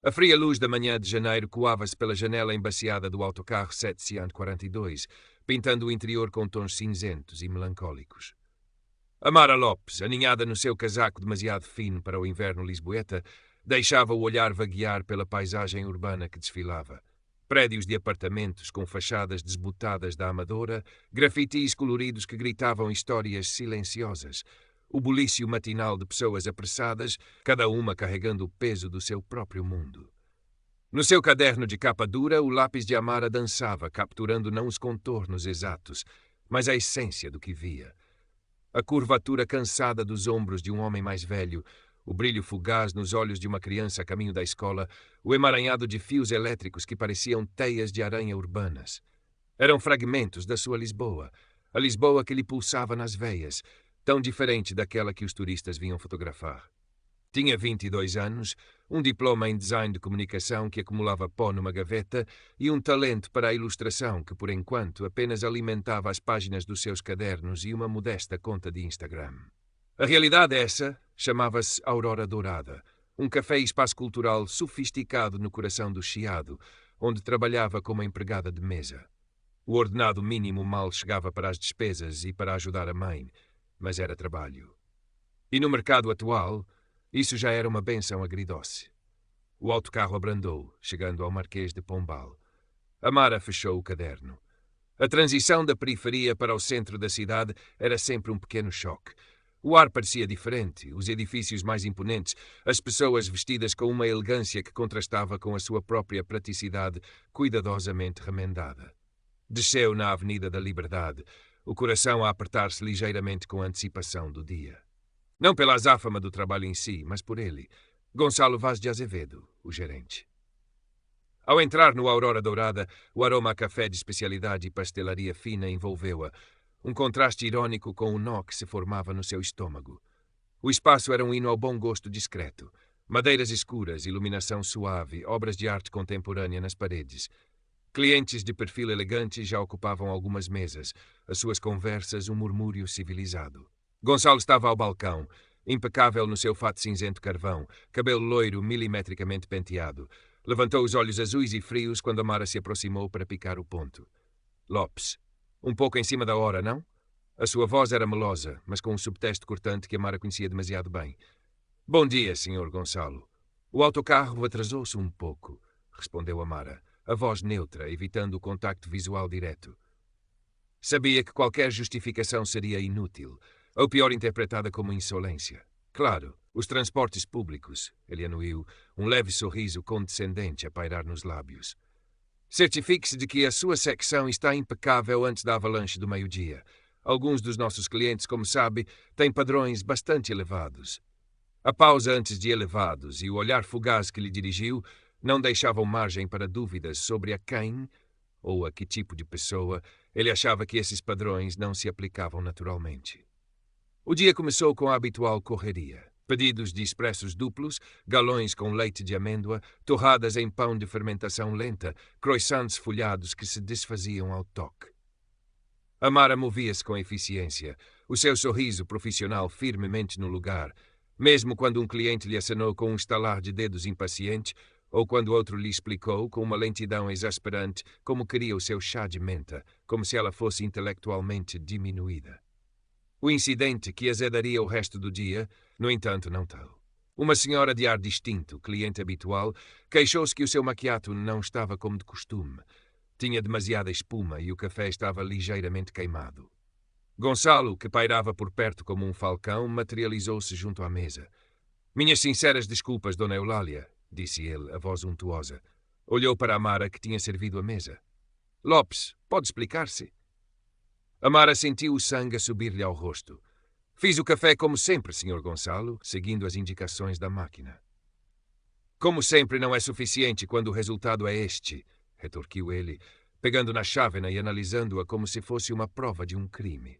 A fria luz da manhã de janeiro coava-se pela janela embaciada do autocarro 742, pintando o interior com tons cinzentos e melancólicos. Amara Lopes, aninhada no seu casaco demasiado fino para o inverno lisboeta, deixava o olhar vaguear pela paisagem urbana que desfilava. Prédios de apartamentos com fachadas desbotadas da Amadora, grafitis coloridos que gritavam histórias silenciosas, o bulício matinal de pessoas apressadas, cada uma carregando o peso do seu próprio mundo. No seu caderno de capa dura, o lápis de Amara dançava, capturando não os contornos exatos, mas a essência do que via. A curvatura cansada dos ombros de um homem mais velho, o brilho fugaz nos olhos de uma criança a caminho da escola, o emaranhado de fios elétricos que pareciam teias de aranha urbanas. Eram fragmentos da sua Lisboa, a Lisboa que lhe pulsava nas veias, tão diferente daquela que os turistas vinham fotografar. Tinha 22 anos, um diploma em design de comunicação que acumulava pó numa gaveta e um talento para a ilustração que, por enquanto, apenas alimentava as páginas dos seus cadernos e uma modesta conta de Instagram. A realidade essa chamava-se Aurora Dourada, um café e espaço cultural sofisticado no coração do Chiado, onde trabalhava como empregada de mesa. O ordenado mínimo mal chegava para as despesas e para ajudar a mãe, mas era trabalho. E no mercado atual, isso já era uma bênção agridoce. O autocarro abrandou, chegando ao Marquês de Pombal. Amara fechou o caderno. A transição da periferia para o centro da cidade era sempre um pequeno choque. O ar parecia diferente, os edifícios mais imponentes, as pessoas vestidas com uma elegância que contrastava com a sua própria praticidade cuidadosamente remendada. Desceu na Avenida da Liberdade, o coração a apertar-se ligeiramente com a antecipação do dia. Não pela azáfama do trabalho em si, mas por ele, Gonçalo Vaz de Azevedo, o gerente. Ao entrar no Aurora Dourada, o aroma a café de especialidade e pastelaria fina envolveu-a, um contraste irônico com o nó que se formava no seu estômago. O espaço era um hino ao bom gosto discreto. Madeiras escuras, iluminação suave, obras de arte contemporânea nas paredes. Clientes de perfil elegante já ocupavam algumas mesas, as suas conversas um murmúrio civilizado. Gonçalo estava ao balcão, impecável no seu fato cinzento carvão, cabelo loiro milimetricamente penteado. Levantou os olhos azuis e frios quando Amara se aproximou para picar o ponto. Lopes. Um pouco em cima da hora, não? A sua voz era melosa, mas com um subtexto cortante que Amara conhecia demasiado bem. Bom dia, Sr. Gonçalo. O autocarro atrasou-se um pouco, respondeu Amara, a voz neutra, evitando o contacto visual direto. Sabia que qualquer justificação seria inútil, ou pior interpretada como insolência. Claro, os transportes públicos, ele anuiu, um leve sorriso condescendente a pairar nos lábios. Certifique-se de que a sua secção está impecável antes da avalanche do meio-dia. Alguns dos nossos clientes, como sabe, têm padrões bastante elevados. A pausa antes de elevados e o olhar fugaz que lhe dirigiu não deixavam margem para dúvidas sobre a quem, ou a que tipo de pessoa, ele achava que esses padrões não se aplicavam naturalmente. O dia começou com a habitual correria. Pedidos de expressos duplos, galões com leite de amêndoa, torradas em pão de fermentação lenta, croissants folhados que se desfaziam ao toque. Amara movia-se com eficiência, o seu sorriso profissional firmemente no lugar, mesmo quando um cliente lhe acenou com um estalar de dedos impaciente ou quando outro lhe explicou, com uma lentidão exasperante, como queria o seu chá de menta, como se ela fosse intelectualmente diminuída. O incidente que azedaria o resto do dia, no entanto, não tal. Uma senhora de ar distinto, cliente habitual, queixou-se que o seu macchiato não estava como de costume. Tinha demasiada espuma e o café estava ligeiramente queimado. Gonçalo, que pairava por perto como um falcão, materializou-se junto à mesa. Minhas sinceras desculpas, Dona Eulália, disse ele, a voz untuosa. Olhou para Amara, que tinha servido a mesa. Lopes, pode explicar-se? Amara sentiu o sangue a subir-lhe ao rosto. Fiz o café como sempre, Sr. Gonçalo, seguindo as indicações da máquina. Como sempre não é suficiente quando o resultado é este, retorquiu ele, pegando na chávena e analisando-a como se fosse uma prova de um crime.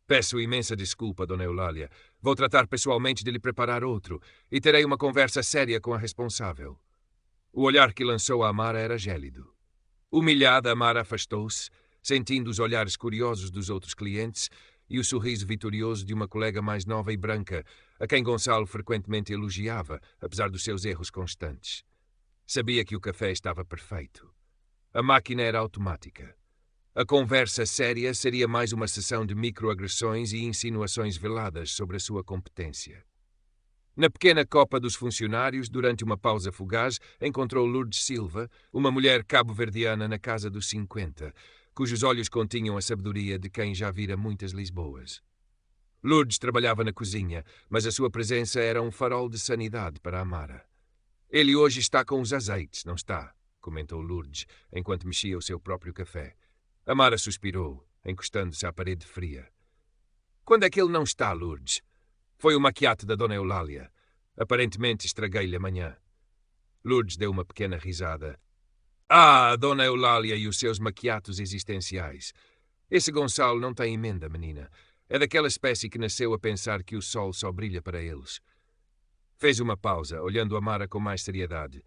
Peço imensa desculpa, Dona Eulália. Vou tratar pessoalmente de lhe preparar outro e terei uma conversa séria com a responsável. O olhar que lançou a Amara era gélido. Humilhada, Amara afastou-se, sentindo os olhares curiosos dos outros clientes e o sorriso vitorioso de uma colega mais nova e branca, a quem Gonçalo frequentemente elogiava, apesar dos seus erros constantes. Sabia que o café estava perfeito. A máquina era automática. A conversa séria seria mais uma sessão de microagressões e insinuações veladas sobre a sua competência. Na pequena copa dos funcionários, durante uma pausa fugaz, encontrou Lourdes Silva, uma mulher cabo-verdiana na casa dos 50, cujos olhos continham a sabedoria de quem já vira muitas Lisboas. Lourdes trabalhava na cozinha, mas a sua presença era um farol de sanidade para Amara. Ele hoje está com os azeites, não está? Comentou Lourdes, enquanto mexia o seu próprio café. Amara suspirou, encostando-se à parede fria. Quando é que ele não está, Lourdes? Foi o maquiate da Dona Eulália. Aparentemente estraguei-lhe amanhã. Lourdes deu uma pequena risada. Ah, Dona Eulália e os seus maquiatos existenciais. Esse Gonçalo não tem emenda, menina. É daquela espécie que nasceu a pensar que o sol só brilha para eles. Fez uma pausa, olhando Amara com mais seriedade.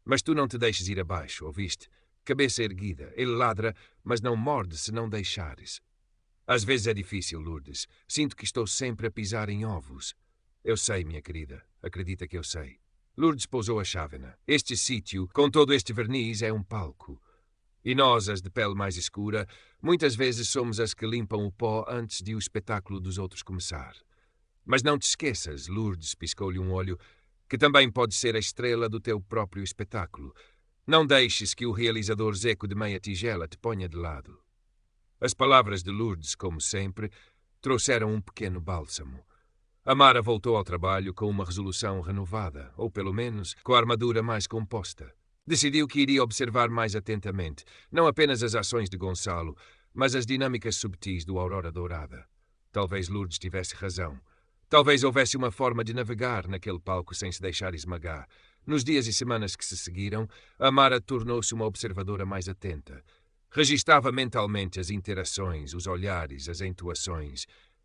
Mas tu não te deixes ir abaixo, ouviste? Cabeça erguida. Ele ladra, mas não morde se não deixares. Às vezes é difícil, Lourdes. Sinto que estou sempre a pisar em ovos. Eu sei, minha querida. Acredita que eu sei. Lourdes pousou a chávena. Este sítio, com todo este verniz, é um palco. E nós, as de pele mais escura, muitas vezes somos as que limpam o pó antes de o espetáculo dos outros começar. Mas não te esqueças, Lourdes, piscou-lhe um olho, que também pode ser a estrela do teu próprio espetáculo. Não deixes que o realizador Zeco de meia tigela te ponha de lado. As palavras de Lourdes, como sempre, trouxeram um pequeno bálsamo. Amara voltou ao trabalho com uma resolução renovada, ou pelo menos com a armadura mais composta. Decidiu que iria observar mais atentamente, não apenas as ações de Gonçalo, mas as dinâmicas subtis do Aurora Dourada. Talvez Lourdes tivesse razão. Talvez houvesse uma forma de navegar naquele palco sem se deixar esmagar. Nos dias e semanas que se seguiram, Amara tornou-se uma observadora mais atenta. Registava mentalmente as interações, os olhares, as entoações.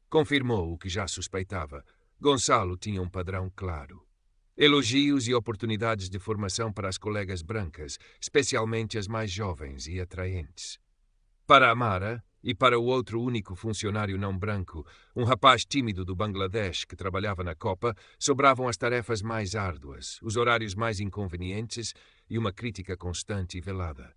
Confirmou o que já suspeitava. Gonçalo tinha um padrão claro. Elogios e oportunidades de formação para as colegas brancas, especialmente as mais jovens e atraentes. Para Amara, e para o outro único funcionário não branco, um rapaz tímido do Bangladesh que trabalhava na Copa, sobravam as tarefas mais árduas, os horários mais inconvenientes e uma crítica constante e velada.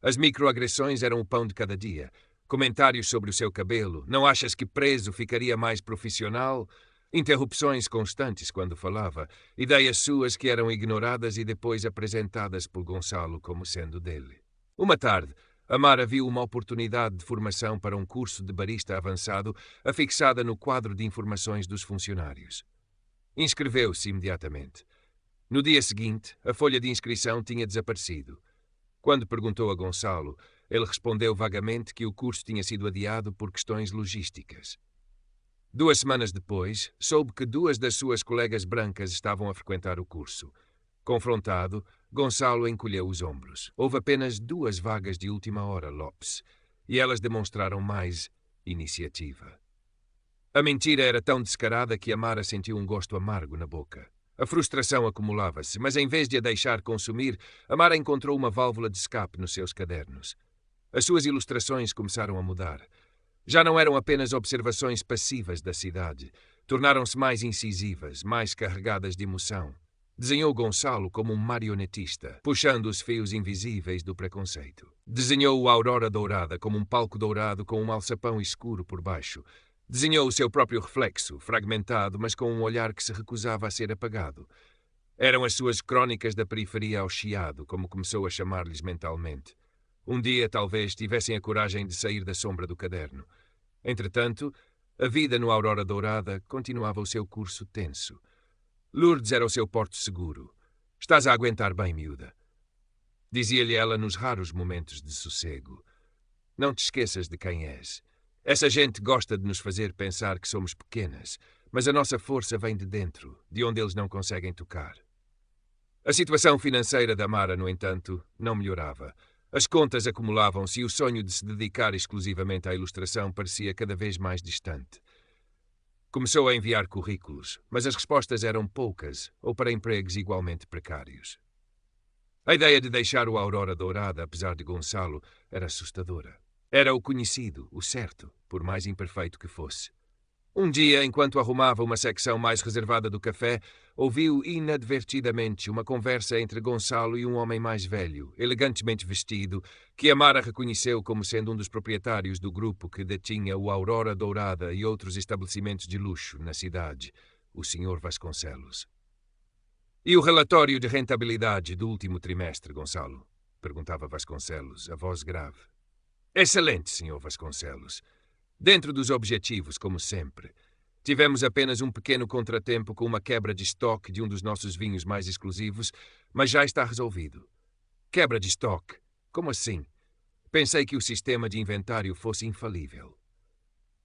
As microagressões eram o pão de cada dia. Comentários sobre o seu cabelo. Não achas que preso ficaria mais profissional? Interrupções constantes quando falava. Ideias suas que eram ignoradas e depois apresentadas por Gonçalo como sendo dele. Uma tarde, Amara viu uma oportunidade de formação para um curso de barista avançado afixada no quadro de informações dos funcionários. Inscreveu-se imediatamente. No dia seguinte, a folha de inscrição tinha desaparecido. Quando perguntou a Gonçalo, ele respondeu vagamente que o curso tinha sido adiado por questões logísticas. 2 semanas depois, soube que 2 das suas colegas brancas estavam a frequentar o curso. Confrontado, Gonçalo encolheu os ombros. Houve apenas 2 vagas de última hora, Lopes, e elas demonstraram mais iniciativa. A mentira era tão descarada que Amara sentiu um gosto amargo na boca. A frustração acumulava-se, mas em vez de a deixar consumir, Amara encontrou uma válvula de escape nos seus cadernos. As suas ilustrações começaram a mudar. Já não eram apenas observações passivas da cidade. Tornaram-se mais incisivas, mais carregadas de emoção. Desenhou Gonçalo como um marionetista, puxando os fios invisíveis do preconceito. Desenhou o Aurora Dourada como um palco dourado com um alçapão escuro por baixo. Desenhou o seu próprio reflexo, fragmentado, mas com um olhar que se recusava a ser apagado. Eram as suas crônicas da periferia ao chiado, como começou a chamar-lhes mentalmente. Um dia, talvez, tivessem a coragem de sair da sombra do caderno. Entretanto, a vida no Aurora Dourada continuava o seu curso tenso. Lourdes era o seu porto seguro. Estás a aguentar bem, miúda. Dizia-lhe ela nos raros momentos de sossego. Não te esqueças de quem és. Essa gente gosta de nos fazer pensar que somos pequenas, mas a nossa força vem de dentro, de onde eles não conseguem tocar. A situação financeira da Amara, no entanto, não melhorava. As contas acumulavam-se e o sonho de se dedicar exclusivamente à ilustração parecia cada vez mais distante. Começou a enviar currículos, mas as respostas eram poucas ou para empregos igualmente precários. A ideia de deixar o Aurora Dourada, apesar de Gonçalo, era assustadora. Era o conhecido, o certo, por mais imperfeito que fosse. Um dia, enquanto arrumava uma secção mais reservada do café, ouviu inadvertidamente uma conversa entre Gonçalo e um homem mais velho, elegantemente vestido, que Amara reconheceu como sendo um dos proprietários do grupo que detinha o Aurora Dourada e outros estabelecimentos de luxo na cidade, o Sr. Vasconcelos. "E o relatório de rentabilidade do último trimestre, Gonçalo?" perguntava Vasconcelos, a voz grave. "Excelente, Sr. Vasconcelos. Dentro dos objetivos, como sempre. Tivemos apenas um pequeno contratempo com uma quebra de estoque de um dos nossos vinhos mais exclusivos, mas já está resolvido." "Quebra de estoque? Como assim? Pensei que o sistema de inventário fosse infalível."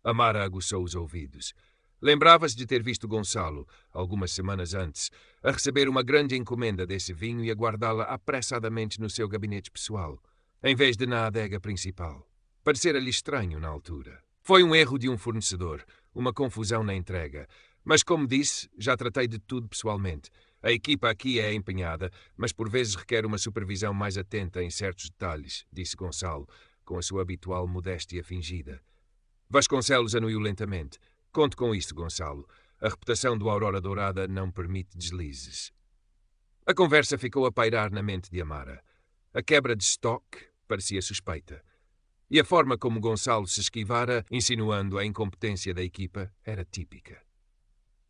Amara aguçou os ouvidos. Lembrava-se de ter visto Gonçalo, algumas semanas antes, a receber uma grande encomenda desse vinho e a guardá-la apressadamente no seu gabinete pessoal, em vez de na adega principal. Parecera-lhe estranho na altura. Foi um erro de um fornecedor, uma confusão na entrega. Mas, como disse, já tratei de tudo pessoalmente. A equipa aqui é empenhada, mas por vezes requer uma supervisão mais atenta em certos detalhes, disse Gonçalo, com a sua habitual modéstia fingida. Vasconcelos anuiu lentamente. "Conte com isto, Gonçalo. A reputação do Aurora Dourada não permite deslizes." A conversa ficou a pairar na mente de Amara. A quebra de estoque parecia suspeita. E a forma como Gonçalo se esquivara, insinuando a incompetência da equipa, era típica.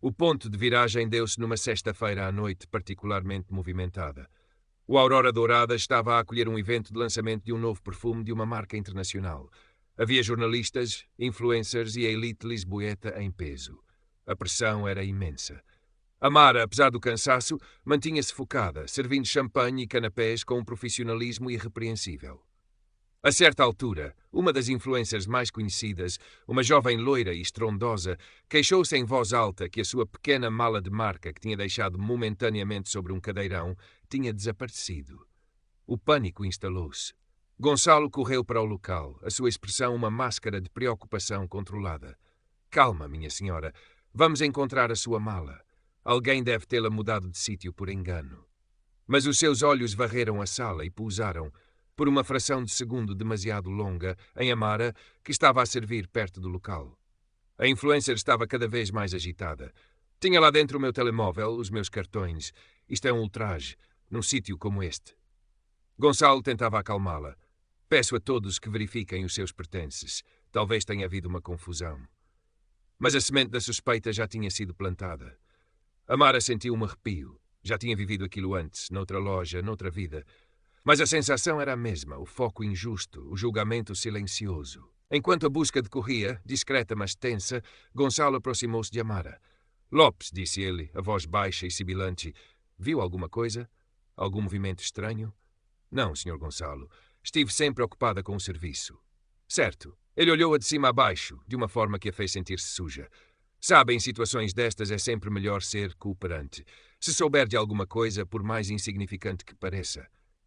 O ponto de viragem deu-se numa sexta-feira à noite particularmente movimentada. O Aurora Dourada estava a acolher um evento de lançamento de um novo perfume de uma marca internacional. Havia jornalistas, influencers e a elite lisboeta em peso. A pressão era imensa. Amara, apesar do cansaço, mantinha-se focada, servindo champanhe e canapés com um profissionalismo irrepreensível. A certa altura, uma das influencers mais conhecidas, uma jovem loira e estrondosa, queixou-se em voz alta que a sua pequena mala de marca que tinha deixado momentaneamente sobre um cadeirão tinha desaparecido. O pânico instalou-se. Gonçalo correu para o local, a sua expressão uma máscara de preocupação controlada. "Calma, minha senhora. Vamos encontrar a sua mala. Alguém deve tê-la mudado de sítio por engano." Mas os seus olhos varreram a sala e pousaram, por uma fração de segundo demasiado longa, em Amara, que estava a servir perto do local. A influencer estava cada vez mais agitada. "Tinha lá dentro o meu telemóvel, os meus cartões. Isto é um ultraje, num sítio como este." Gonçalo tentava acalmá-la. "Peço a todos que verifiquem os seus pertences. Talvez tenha havido uma confusão." Mas a semente da suspeita já tinha sido plantada. Amara sentiu um arrepio. Já tinha vivido aquilo antes, noutra loja, noutra vida. Mas a sensação era a mesma, o foco injusto, o julgamento silencioso. Enquanto a busca decorria, discreta mas tensa, Gonçalo aproximou-se de Amara. "Lopes", disse ele, a voz baixa e sibilante, "viu alguma coisa? Algum movimento estranho?" "Não, Sr. Gonçalo. Estive sempre ocupada com o serviço." "Certo." Ele olhou-a de cima a baixo, de uma forma que a fez sentir-se suja. "Sabe, em situações destas é sempre melhor ser cooperante. Se souber de alguma coisa, por mais insignificante que pareça."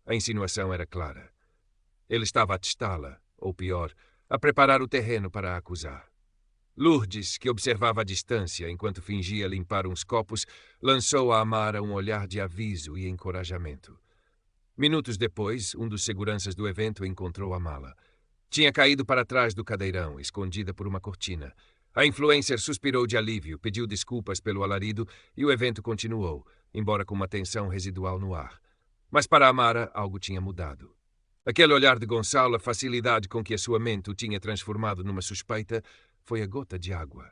A insinuação era clara. Ele estava a testá-la, ou pior, a preparar o terreno para a acusar. Lourdes, que observava à distância enquanto fingia limpar uns copos, lançou a Amara um olhar de aviso e encorajamento. Minutos depois, um dos seguranças do evento encontrou a mala. Tinha caído para trás do cadeirão, escondida por uma cortina. A influencer suspirou de alívio, pediu desculpas pelo alarido e o evento continuou, embora com uma tensão residual no ar. Mas para Amara, algo tinha mudado. Aquele olhar de Gonçalo, a facilidade com que a sua mente o tinha transformado numa suspeita, foi a gota de água.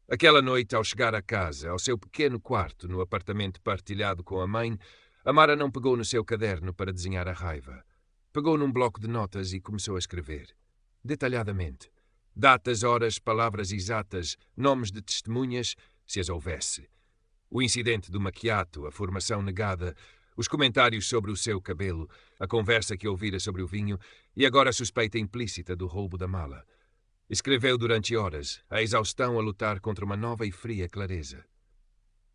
Aquela noite, ao chegar a casa, ao seu pequeno quarto no apartamento partilhado com a mãe, Amara não pegou no seu caderno para desenhar a raiva. Pegou num bloco de notas e começou a escrever. Detalhadamente. Datas, horas, palavras exatas, nomes de testemunhas, se as houvesse. O incidente do maquiato, a formação negada, os comentários sobre o seu cabelo, a conversa que ouvira sobre o vinho e agora a suspeita implícita do roubo da mala. Escreveu durante horas, a exaustão a lutar contra uma nova e fria clareza.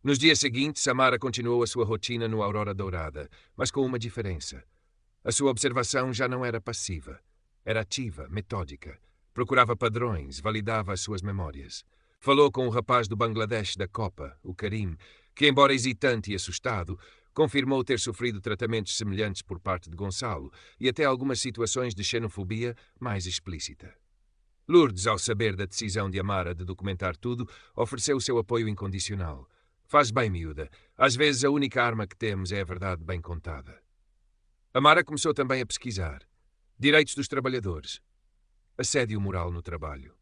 Nos dias seguintes, Amara continuou a sua rotina no Aurora Dourada, mas com uma diferença. A sua observação já não era passiva. Era ativa, metódica. Procurava padrões, validava as suas memórias. Falou com o rapaz do Bangladesh da Copa, o Karim, que, embora hesitante e assustado, confirmou ter sofrido tratamentos semelhantes por parte de Gonçalo e até algumas situações de xenofobia mais explícita. Lourdes, ao saber da decisão de Amara de documentar tudo, ofereceu o seu apoio incondicional. Faz bem, miúda. Às vezes a única arma que temos é a verdade bem contada. Amara começou também a pesquisar. Direitos dos trabalhadores. Assédio moral no trabalho.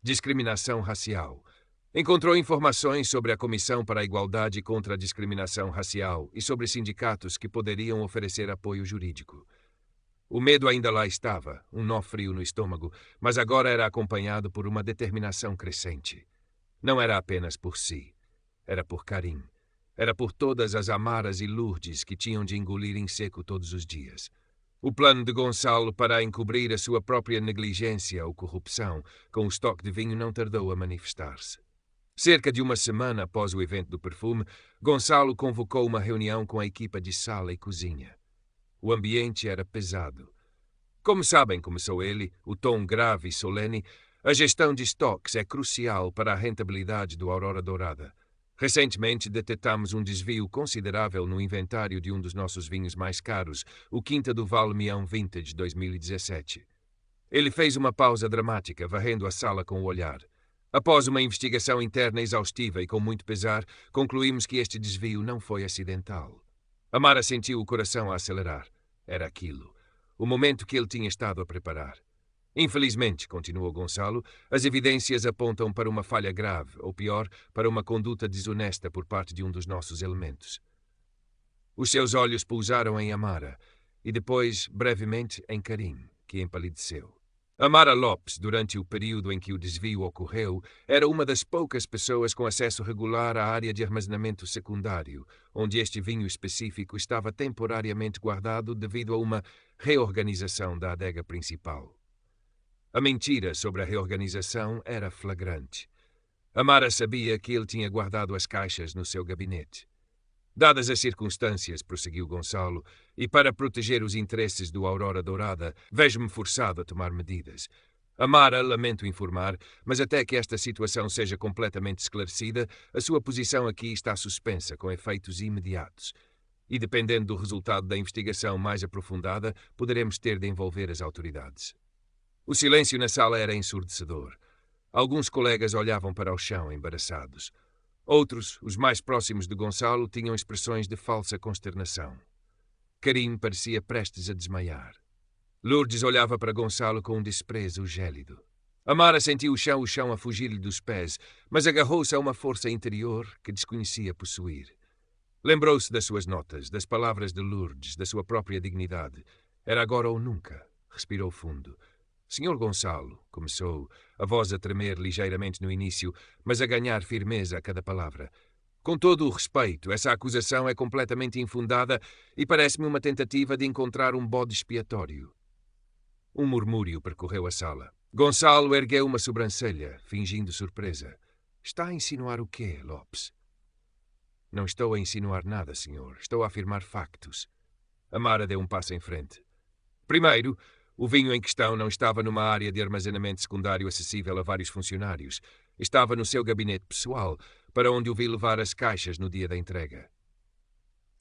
Discriminação racial. Encontrou informações sobre a Comissão para a Igualdade contra a Discriminação Racial e sobre sindicatos que poderiam oferecer apoio jurídico. O medo ainda lá estava, um nó frio no estômago, mas agora era acompanhado por uma determinação crescente. Não era apenas por si. Era por Karim. Era por todas as Amaras e Lourdes que tinham de engolir em seco todos os dias. O plano de Gonçalo para encobrir a sua própria negligência ou corrupção com o estoque de vinho não tardou a manifestar-se. Cerca de uma semana após o evento do perfume, Gonçalo convocou uma reunião com a equipa de sala e cozinha. O ambiente era pesado. Como sabem, começou ele, o tom grave e solene, a gestão de estoques é crucial para a rentabilidade do Aurora Dourada. Recentemente detectamos um desvio considerável no inventário de um dos nossos vinhos mais caros, o Quinta do Val Mião Vintage 2017. Ele fez uma pausa dramática, varrendo a sala com o olhar. Após uma investigação interna exaustiva e com muito pesar, concluímos que este desvio não foi acidental. Amara sentiu o coração a acelerar. Era aquilo. O momento que ele tinha estado a preparar. Infelizmente, continuou Gonçalo, as evidências apontam para uma falha grave, ou pior, para uma conduta desonesta por parte de um dos nossos elementos. Os seus olhos pousaram em Amara, e depois, brevemente, em Karim, que empalideceu. Amara Lopes, durante o período em que o desvio ocorreu, era uma das poucas pessoas com acesso regular à área de armazenamento secundário, onde este vinho específico estava temporariamente guardado devido a uma reorganização da adega principal. A mentira sobre a reorganização era flagrante. Amara sabia que ele tinha guardado as caixas no seu gabinete. Dadas as circunstâncias, prosseguiu Gonçalo, e para proteger os interesses do Aurora Dourada, vejo-me forçado a tomar medidas. Amara, lamento informar, mas até que esta situação seja completamente esclarecida, a sua posição aqui está suspensa com efeitos imediatos. E dependendo do resultado da investigação mais aprofundada, poderemos ter de envolver as autoridades. O silêncio na sala era ensurdecedor. Alguns colegas olhavam para o chão, embaraçados. Outros, os mais próximos de Gonçalo, tinham expressões de falsa consternação. Karim parecia prestes a desmaiar. Lourdes olhava para Gonçalo com um desprezo gélido. Amara sentiu o chão a fugir-lhe dos pés, mas agarrou-se a uma força interior que desconhecia possuir. Lembrou-se das suas notas, das palavras de Lourdes, da sua própria dignidade. Era agora ou nunca. Respirou fundo. Senhor Gonçalo, começou, a voz a tremer ligeiramente no início, mas a ganhar firmeza a cada palavra. Com todo o respeito, essa acusação é completamente infundada e parece-me uma tentativa de encontrar um bode expiatório. Um murmúrio percorreu a sala. Gonçalo ergueu uma sobrancelha, fingindo surpresa. Está a insinuar o quê, Lopes? Não estou a insinuar nada, senhor. Estou a afirmar factos. Amara deu um passo em frente. Primeiro, o vinho em questão não estava numa área de armazenamento secundário acessível a vários funcionários. Estava no seu gabinete pessoal, para onde o vi levar as caixas no dia da entrega.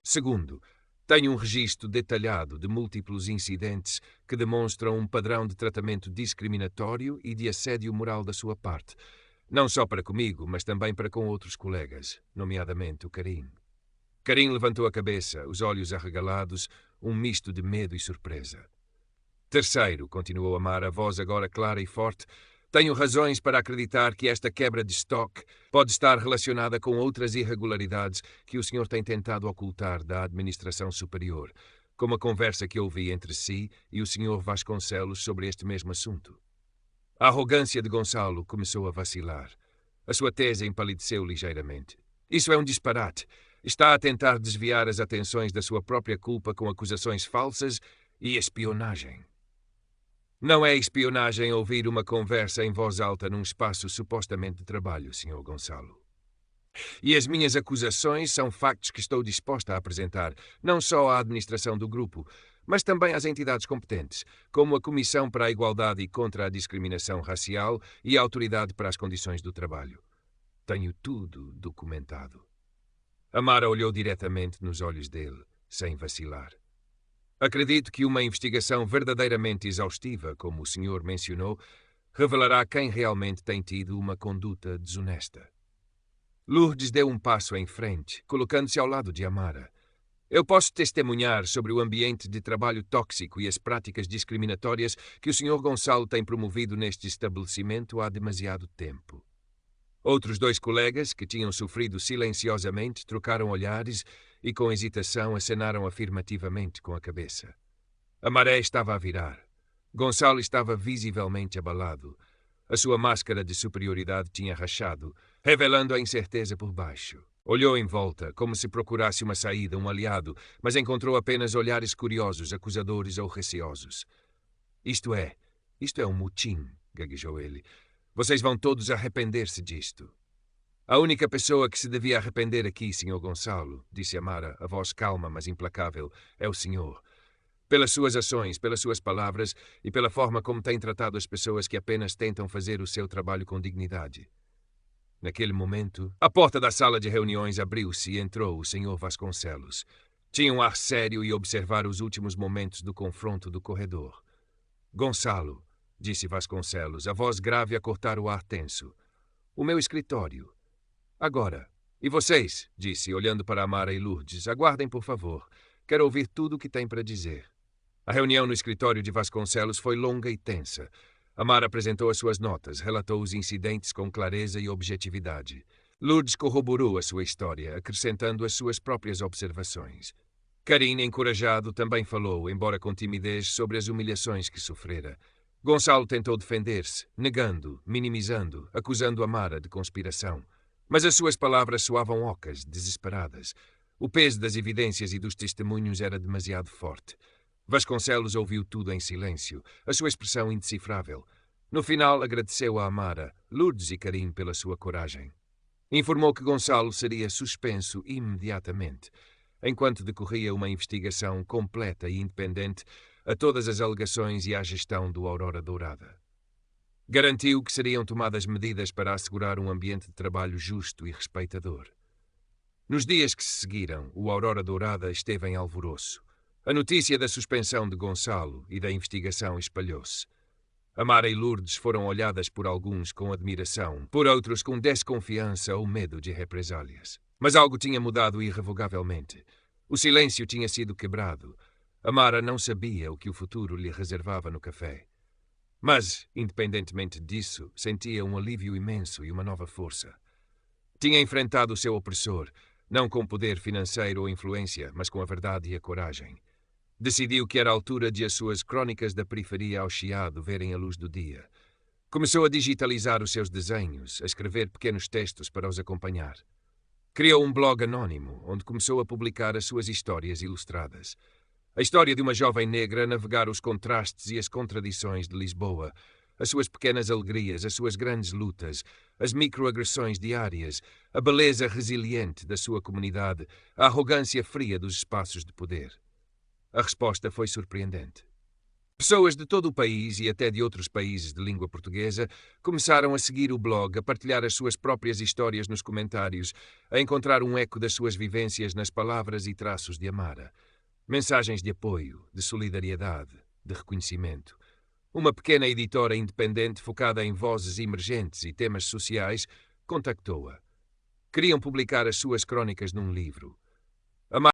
Segundo, tenho um registro detalhado de múltiplos incidentes que demonstram um padrão de tratamento discriminatório e de assédio moral da sua parte, não só para comigo, mas também para com outros colegas, nomeadamente o Karim. Karim levantou a cabeça, os olhos arregalados, um misto de medo e surpresa. Terceiro, continuou Amara, a voz agora clara e forte, tenho razões para acreditar que esta quebra de estoque pode estar relacionada com outras irregularidades que o senhor tem tentado ocultar da administração superior, como a conversa que ouvi entre si e o senhor Vasconcelos sobre este mesmo assunto. A arrogância de Gonçalo começou a vacilar. A sua tese empalideceu ligeiramente. Isso é um disparate. Está a tentar desviar as atenções da sua própria culpa com acusações falsas e espionagem. Não é espionagem ouvir uma conversa em voz alta num espaço supostamente de trabalho, Sr. Gonçalo. E as minhas acusações são factos que estou disposta a apresentar, não só à administração do grupo, mas também às entidades competentes, como a Comissão para a Igualdade e contra a Discriminação Racial e a Autoridade para as Condições do Trabalho. Tenho tudo documentado. Amara olhou diretamente nos olhos dele, sem vacilar. Acredito que uma investigação verdadeiramente exaustiva, como o senhor mencionou, revelará quem realmente tem tido uma conduta desonesta. Lourdes deu um passo em frente, colocando-se ao lado de Amara. Eu posso testemunhar sobre o ambiente de trabalho tóxico e as práticas discriminatórias que o Sr. Gonçalo tem promovido neste estabelecimento há demasiado tempo. Outros 2 colegas, que tinham sofrido silenciosamente, trocaram olhares e, com hesitação, acenaram afirmativamente com a cabeça. A maré estava a virar. Gonçalo estava visivelmente abalado. A sua máscara de superioridade tinha rachado, revelando a incerteza por baixo. Olhou em volta, como se procurasse uma saída, um aliado, mas encontrou apenas olhares curiosos, acusadores ou receosos. Isto é um motim, gaguejou ele. Vocês vão todos arrepender-se disto. A única pessoa que se devia arrepender aqui, Sr. Gonçalo, disse Amara, a voz calma mas implacável, é o senhor. Pelas suas ações, pelas suas palavras e pela forma como tem tratado as pessoas que apenas tentam fazer o seu trabalho com dignidade. Naquele momento, a porta da sala de reuniões abriu-se e entrou o Sr. Vasconcelos. Tinha um ar sério e observar os últimos momentos do confronto do corredor. Gonçalo, disse Vasconcelos, a voz grave a cortar o ar tenso. O meu escritório. Agora. E vocês, disse, olhando para Amara e Lourdes, aguardem, por favor. Quero ouvir tudo o que tem para dizer. A reunião no escritório de Vasconcelos foi longa e tensa. Amara apresentou as suas notas, relatou os incidentes com clareza e objetividade. Lourdes corroborou a sua história, acrescentando as suas próprias observações. Karine, encorajado, também falou, embora com timidez, sobre as humilhações que sofrera. Gonçalo tentou defender-se, negando, minimizando, acusando Amara de conspiração. Mas as suas palavras soavam ocas, desesperadas. O peso das evidências e dos testemunhos era demasiado forte. Vasconcelos ouviu tudo em silêncio, a sua expressão indecifrável. No final, agradeceu a Amara, Lourdes e Karine pela sua coragem. Informou que Gonçalo seria suspenso imediatamente, enquanto decorria uma investigação completa e independente a todas as alegações e à gestão do Aurora Dourada. Garantiu que seriam tomadas medidas para assegurar um ambiente de trabalho justo e respeitador. Nos dias que se seguiram, o Aurora Dourada esteve em alvoroço. A notícia da suspensão de Gonçalo e da investigação espalhou-se. Amara e Lourdes foram olhadas por alguns com admiração, por outros com desconfiança ou medo de represálias. Mas algo tinha mudado irrevogavelmente. O silêncio tinha sido quebrado. Amara não sabia o que o futuro lhe reservava no café. Mas, independentemente disso, sentia um alívio imenso e uma nova força. Tinha enfrentado o seu opressor, não com poder financeiro ou influência, mas com a verdade e a coragem. Decidiu que era a altura de as suas crônicas da periferia ao Chiado verem a luz do dia. Começou a digitalizar os seus desenhos, a escrever pequenos textos para os acompanhar. Criou um blog anónimo, onde começou a publicar as suas histórias ilustradas. A história de uma jovem negra a navegar os contrastes e as contradições de Lisboa, as suas pequenas alegrias, as suas grandes lutas, as microagressões diárias, a beleza resiliente da sua comunidade, a arrogância fria dos espaços de poder. A resposta foi surpreendente. Pessoas de todo o país e até de outros países de língua portuguesa começaram a seguir o blog, a partilhar as suas próprias histórias nos comentários, a encontrar um eco das suas vivências nas palavras e traços de Amara. Mensagens de apoio, de solidariedade, de reconhecimento. Uma pequena editora independente focada em vozes emergentes e temas sociais contactou-a. Queriam publicar as suas crônicas num livro.